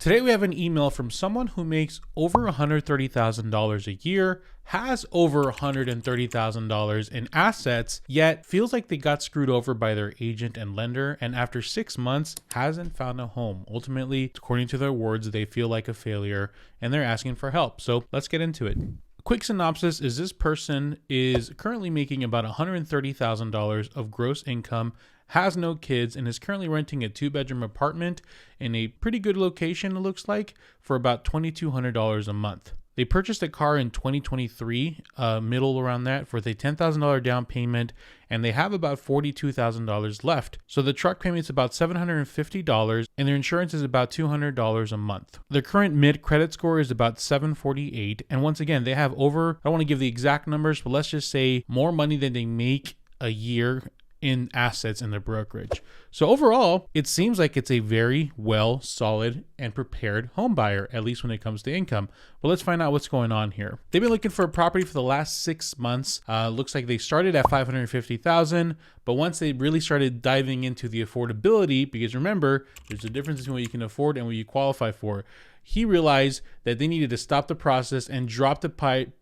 Today we have an email from someone who makes over $130,000 a year, has over $130,000 in assets, yet feels like they got screwed over by their agent and lender, and after 6 months hasn't found a home. Ultimately, according to their words, they feel like a failure and they're asking for help. So let's get into it. Quick synopsis is this person is currently making about $130,000 of gross income, has no kids, and is currently renting a 2-bedroom apartment in a pretty good location, it looks like, for about $2,200 a month. They purchased a car in 2023, middle around that, for the $10,000 down payment, and they have about $42,000 left. So the truck payment's about $750, and their insurance is about $200 a month. Their current mid credit score is about 748, and once again, they have over, I don't want to give the exact numbers, but let's just say more money than they make a year in assets in their brokerage. So overall, it seems like it's a very well, solid, and prepared home buyer, at least when it comes to income. But let's find out what's going on here. They've been looking for a property for the last 6 months. Looks like they started at $550,000, but once they really started diving into the affordability, because remember, there's a difference between what you can afford and what you qualify for. He realized that they needed to stop the process and drop the pipe.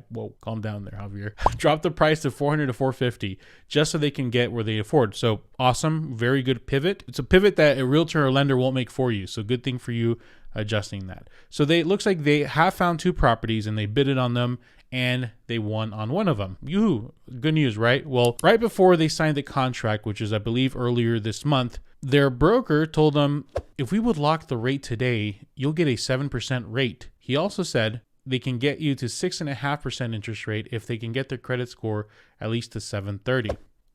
Whoa, calm down there, Javier. Drop the price to $400 to $450 just so they can get where they afford. So awesome, very good pivot. It's a pivot that a realtor or lender won't make for you. So good thing for you adjusting that. So it looks like they have found 2 properties and they bidded on them and they won on one of them. Yoo-hoo, good news, right? Well, right before they signed the contract, which is I believe earlier this month, their broker told them, if we would lock the rate today, you'll get a 7% rate. He also said they can get you to 6.5% interest rate if they can get their credit score at least to 730.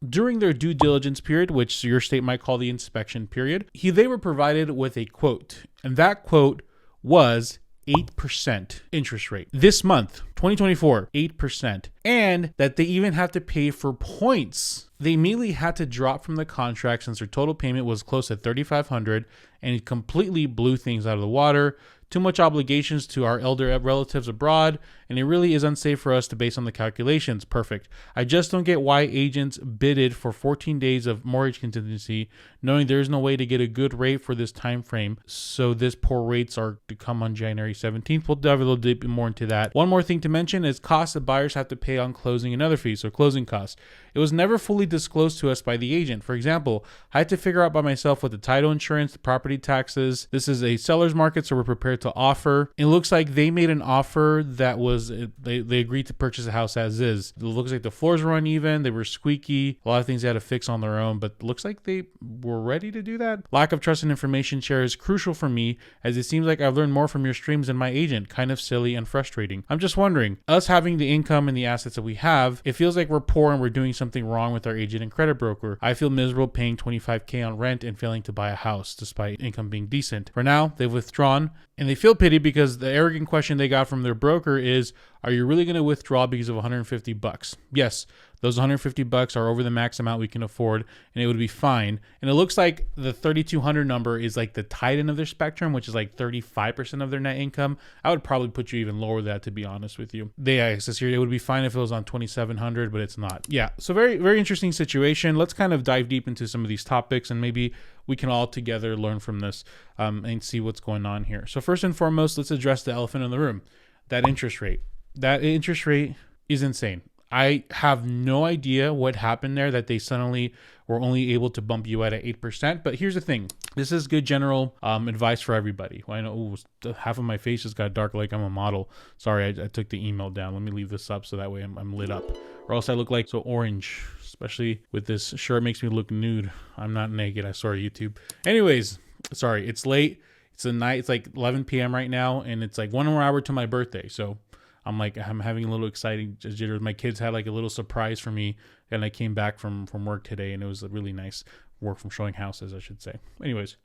During their due diligence period, which your state might call the inspection period, they were provided with a quote, and that quote was 8% interest rate. This month, 2024, 8%. And that they even have to pay for points. They immediately had to drop from the contract since their total payment was close to $3,500, and it completely blew things out of the water. Too much obligations to our elder relatives abroad, and it really is unsafe for us to base on the calculations. Perfect. I just don't get why agents bidded for 14 days of mortgage contingency, knowing there is no way to get a good rate for this time frame. So this poor rates are to come on January 17th. We'll dive a little bit more into that. One more thing to mention is costs that buyers have to pay on closing and other fees, so closing costs. It was never fully disclosed to us by the agent. For example, I had to figure out by myself what the title insurance, the property taxes. This is a seller's market, so we're prepared to offer. It looks like they made an offer that was, they agreed to purchase the house as is. It looks like the floors were uneven, they were squeaky, a lot of things they had to fix on their own, but it looks like they were ready to do that. Lack of trust and information share is crucial for me, as it seems like I've learned more from your streams than my agent. Kind of silly and frustrating. I'm just wondering, us having the income and the assets that we have, it feels like we're poor and we're doing something wrong with our agent and credit broker. I feel miserable paying $25,000 on rent and failing to buy a house despite income being decent. For now, they've withdrawn, and they feel pity because the arrogant question they got from their broker is, are you really going to withdraw because of $150? Yes, those $150 are over the max amount we can afford, and it would be fine. And it looks like the 3,200 number is like the tight end of their spectrum, which is like 35% of their net income. I would probably put you even lower than that, to be honest with you. It says here it would be fine if it was on 2,700, but it's not. Yeah, so very, very interesting situation. Let's kind of dive deep into some of these topics, and maybe we can all together learn from this and see what's going on here. So first and foremost, let's address the elephant in the room, that interest rate. That interest rate is insane. I have no idea what happened there that they suddenly were only able to bump you at 8%. But here's the thing. This is good general advice for everybody. Well, I know half of my face just got dark like I'm a model. Sorry, I took the email down. Let me leave this up so that way I'm lit up. Or else I look like so orange, especially with this shirt makes me look nude. I'm not naked. I saw YouTube. Anyways, sorry, it's late. It's a night. It's like 11 p.m. right now, and it's like 1 more hour to my birthday. So I'm having a little exciting jitters. My kids had like a little surprise for me, and I came back from work today, and it was a really nice work from showing houses, I should say. Anyways,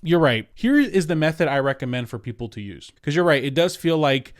you're right. Here is the method I recommend for people to use. Because you're right, it does feel like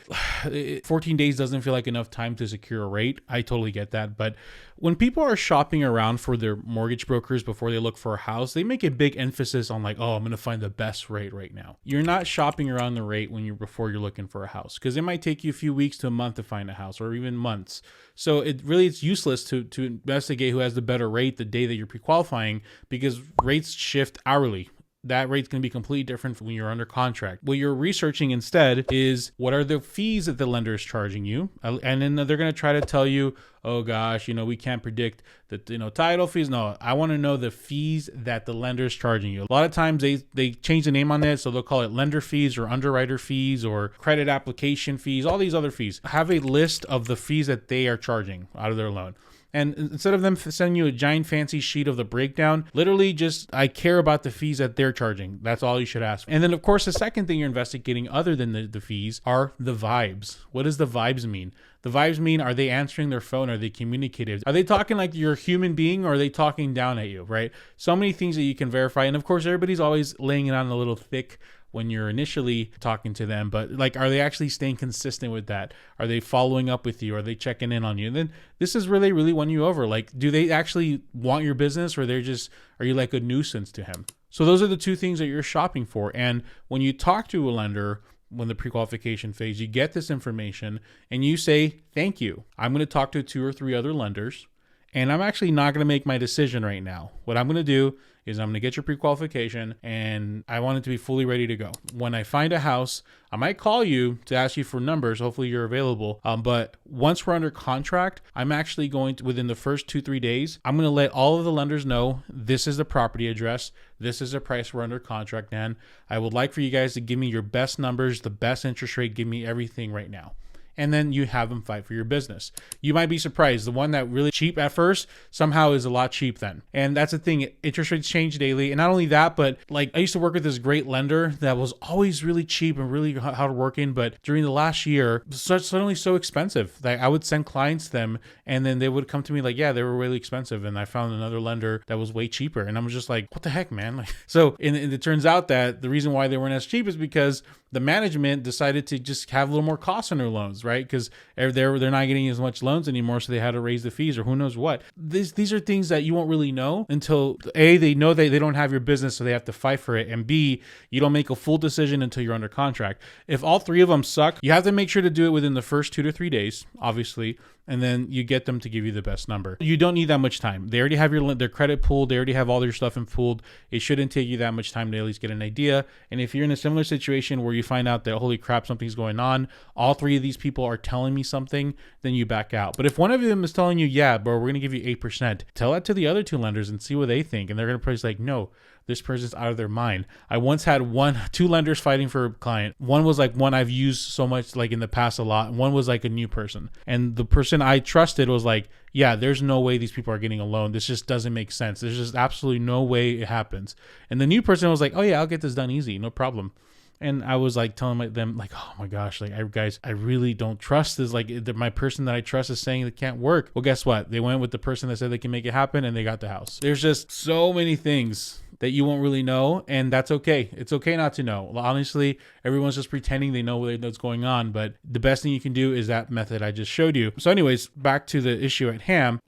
14 days doesn't feel like enough time to secure a rate. I totally get that. But when people are shopping around for their mortgage brokers before they look for a house, they make a big emphasis on like, oh, I'm going to find the best rate right now. You're not shopping around the rate before you're looking for a house, because it might take you a few weeks to a month to find a house, or even months. So it's useless to investigate who has the better rate the day that you're pre-qualifying, because rates shift hourly. that rate's going to be completely different when you're under contract. What you're researching instead is what are the fees that the lender is charging you, and then they're going to try to tell you, oh gosh, we can't predict the title fees. No, I want to know the fees that the lender is charging you. A lot of times they change the name on that, so they'll call it lender fees or underwriter fees or credit application fees, all these other fees. Have a list of the fees that they are charging out of their loan. And instead of them sending you a giant fancy sheet of the breakdown, literally just, I care about the fees that they're charging. That's all you should ask. And then of course, the second thing you're investigating other than the fees are the vibes. What does the vibes mean? The vibes mean, are they answering their phone? Are they communicative? Are they talking like you're a human being, or are they talking down at you, right? So many things that you can verify. And of course, everybody's always laying it on a little thick when you're initially talking to them, but like, are they actually staying consistent with that? Are they following up with you? Are they checking in on you? And then this is really, really won you over. Like, do they actually want your business, or are you like a nuisance to him? So those are the two things that you're shopping for. And when you talk to a lender, when the pre-qualification phase, you get this information and you say, thank you. I'm going to talk to 2 or 3 other lenders, and I'm actually not going to make my decision right now. What I'm going to do is I'm going to get your pre-qualification, and I want it to be fully ready to go. When I find a house, I might call you to ask you for numbers. Hopefully you're available. But once we're under contract, I'm actually going to, within the first 2-3 days, I'm going to let all of the lenders know this is the property address. This is the price we're under contract, and I would like for you guys to give me your best numbers, the best interest rate, give me everything right now. And then you have them fight for your business. You might be surprised. The one that really cheap at first somehow is a lot cheap then. And that's the thing. Interest rates change daily. And not only that, but like, I used to work with this great lender that was always really cheap and really hardworking. But during the last year, suddenly so expensive. Like, I would send clients to them, and then they would come to me like, yeah, they were really expensive. And I found another lender that was way cheaper. And I'm just like, what the heck, man? Like, so and it turns out that the reason why they weren't as cheap is because the management decided to just have a little more cost on their loans, right? Because they're not getting as much loans anymore, so they had to raise the fees or who knows what. These are things that you won't really know until A, they know that they don't have your business, so they have to fight for it, and B, you don't make a full decision until you're under contract. If all 3 of them suck, you have to make sure to do it within the first 2 to 3 days, obviously, and then you get them to give you the best number. You don't need that much time. They already have their credit pooled. They already have all their stuff in pooled. It shouldn't take you that much time to at least get an idea. And if you're in a similar situation where you find out that, holy crap, something's going on, all 3 of these people are telling me something, then you back out. But if one of them is telling you, yeah, bro, we're going to give you 8%, tell that to the other 2 lenders and see what they think. And they're going to probably like, no, this person's out of their mind. I once had 2 lenders fighting for a client. One was like one I've used so much like in the past a lot. And one was like a new person. And the person I trusted was like, yeah, there's no way these people are getting a loan. This just doesn't make sense. There's just absolutely no way it happens. And the new person was like, oh yeah, I'll get this done easy. No problem. And I was like telling them like, oh my gosh, like I really don't trust this. Like my person that I trust is saying it can't work. Well, guess what? They went with the person that said they can make it happen, and they got the house. There's just so many things that you won't really know, and that's okay. It's okay not to know. Honestly, everyone's just pretending they know what's going on, but the best thing you can do is that method I just showed you. So anyways, back to the issue at hand.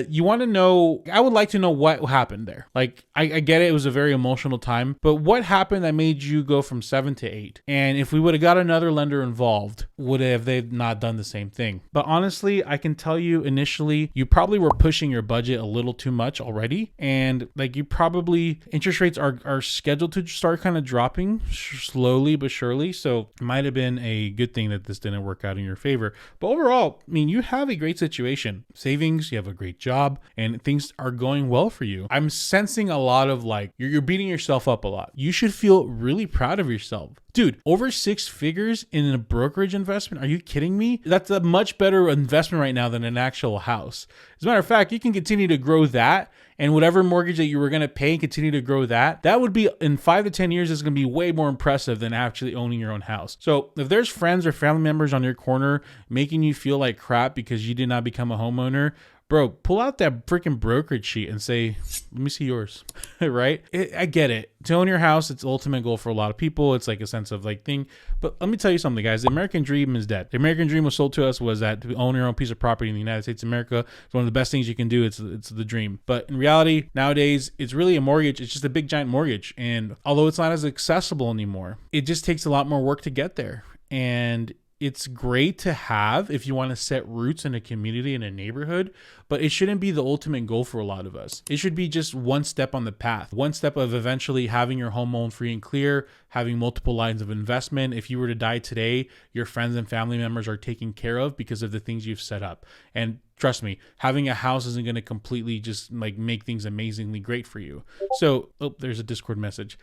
You want to know, I would like to know what happened there. Like, I get it was a very emotional time, but what happened that made you go from 7 to 8? And if we would have got another lender involved, would have they not done the same thing? But honestly, I can tell you initially, you probably were pushing your budget a little too much already, and like you probably interest rates are scheduled to start kind of dropping slowly but surely. So it might have been a good thing that this didn't work out in your favor. But overall, I mean, you have a great situation. Savings, you have a great job, and things are going well for you. I'm sensing a lot of like, you're beating yourself up a lot. You should feel really proud of yourself. Dude, over 6 figures in a brokerage investment? Are you kidding me? That's a much better investment right now than an actual house. As a matter of fact, you can continue to grow that, and whatever mortgage that you were going to pay, continue to grow that. That would be, in 5 to 10 years, is going to be way more impressive than actually owning your own house. So if there's friends or family members on your corner making you feel like crap because you did not become a homeowner, bro, pull out that freaking brokerage sheet and say, let me see yours, right? I get it. To own your house, it's the ultimate goal for a lot of people. It's like a sense of like thing. But let me tell you something, guys. The American dream is dead. The American dream was sold to us was that to own your own piece of property in the United States of America is one of the best things you can do. It's the dream. But in reality, nowadays, it's really a mortgage. It's just a big giant mortgage. And although it's not as accessible anymore, it just takes a lot more work to get there. And It's great to have if you want to set roots in a community, in a neighborhood, but it shouldn't be the ultimate goal for a lot of us. It should be just one step on the path, one step of eventually having your home loan free and clear, having multiple lines of investment. If you were to die today, your friends and family members are taken care of because of the things you've set up. And trust me, having a house isn't going to completely just like make things amazingly great for you. So, oh, there's a Discord message.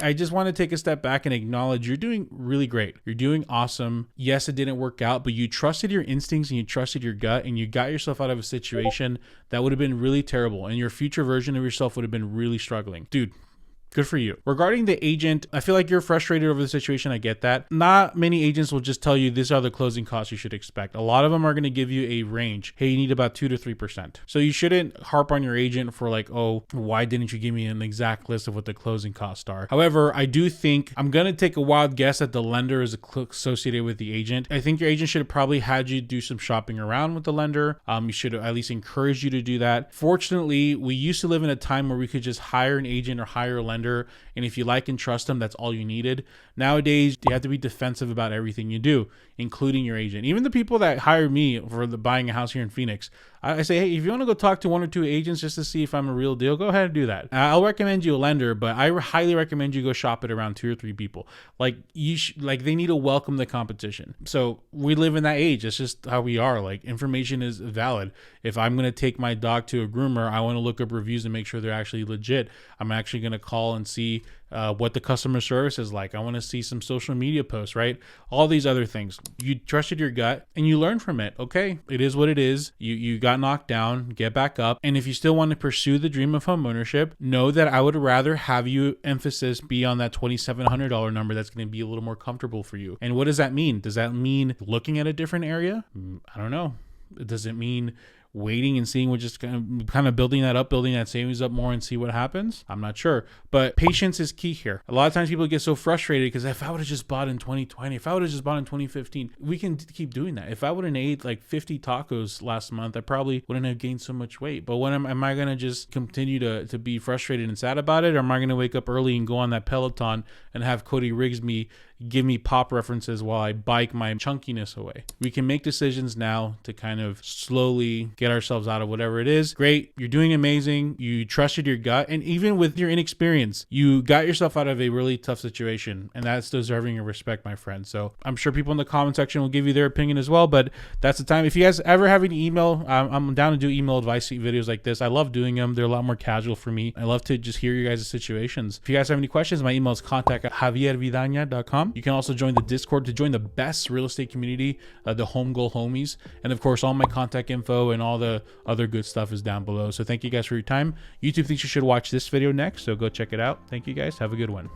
I just want to take a step back and acknowledge you're doing really great. You're doing awesome. Yes, it didn't work out, but you trusted your instincts and you trusted your gut and you got yourself out of a situation that would have been really terrible. And your future version of yourself would have been really struggling. Dude, good for you. Regarding the agent, I feel like you're frustrated over the situation. I get that. Not many agents will just tell you these are the closing costs you should expect. A lot of them are going to give you a range. Hey, you need about 2 to 3%. So you shouldn't harp on your agent for like, oh, why didn't you give me an exact list of what the closing costs are? However, I do think I'm going to take a wild guess that the lender is associated with the agent. I think your agent should have probably had you do some shopping around with the lender. You should have at least encouraged you to do that. Fortunately, we used to live in a time where we could just hire an agent or hire a lender, and if you like and trust them, that's all you needed. Nowadays, you have to be defensive about everything you do, including your agent. Even the people that hired me for buying a house here in Phoenix, I say, hey, if you want to go talk to 1 or 2 agents just to see if I'm a real deal, go ahead and do that. I'll recommend you a lender, but I highly recommend you go shop it around 2 or 3 people. Like they need to welcome the competition. So we live in that age. It's just how we are. Like, information is valid. If I'm going to take my dog to a groomer, I want to look up reviews and make sure they're actually legit. I'm actually going to call and see what the customer service is like. I want to see some social media posts, right? All these other things. You trusted your gut and you learned from it. Okay, it is what it is. You got knocked down, get back up. And if you still want to pursue the dream of home ownership, know that I would rather have you emphasis be on that $2,700 number that's going to be a little more comfortable for you. And what does that mean? Does that mean looking at a different area? I don't know. Does it mean waiting and seeing, we're just kind of building that savings up more and see what happens? I'm not sure, but patience is key here. A lot of times people get so frustrated because if I would have just bought in 2020, if I would have just bought in 2015, we can keep doing that. If I would have ate like 50 tacos last month, I probably wouldn't have gained so much weight. But when am I going to just continue to be frustrated and sad about it? Or am I going to wake up early and go on that Peloton and have Cody Riggs give me pop references while I bike my chunkiness away? We can make decisions now to kind of slowly get ourselves out of whatever it is. Great. You're doing amazing. You trusted your gut. And even with your inexperience, you got yourself out of a really tough situation. And that's deserving of respect, my friend. So I'm sure people in the comment section will give you their opinion as well. But that's the time. If you guys ever have any email, I'm down to do email advice videos like this. I love doing them. They're a lot more casual for me. I love to just hear your guys' situations. If you guys have any questions, my email is contact@javiervidana.com. You can also join the Discord to join the best real estate community, the Home Goal Homies. And of course, all my contact info and all the other good stuff is down below. So thank you guys for your time. YouTube thinks you should watch this video next, so go check it out. Thank you guys. Have a good one.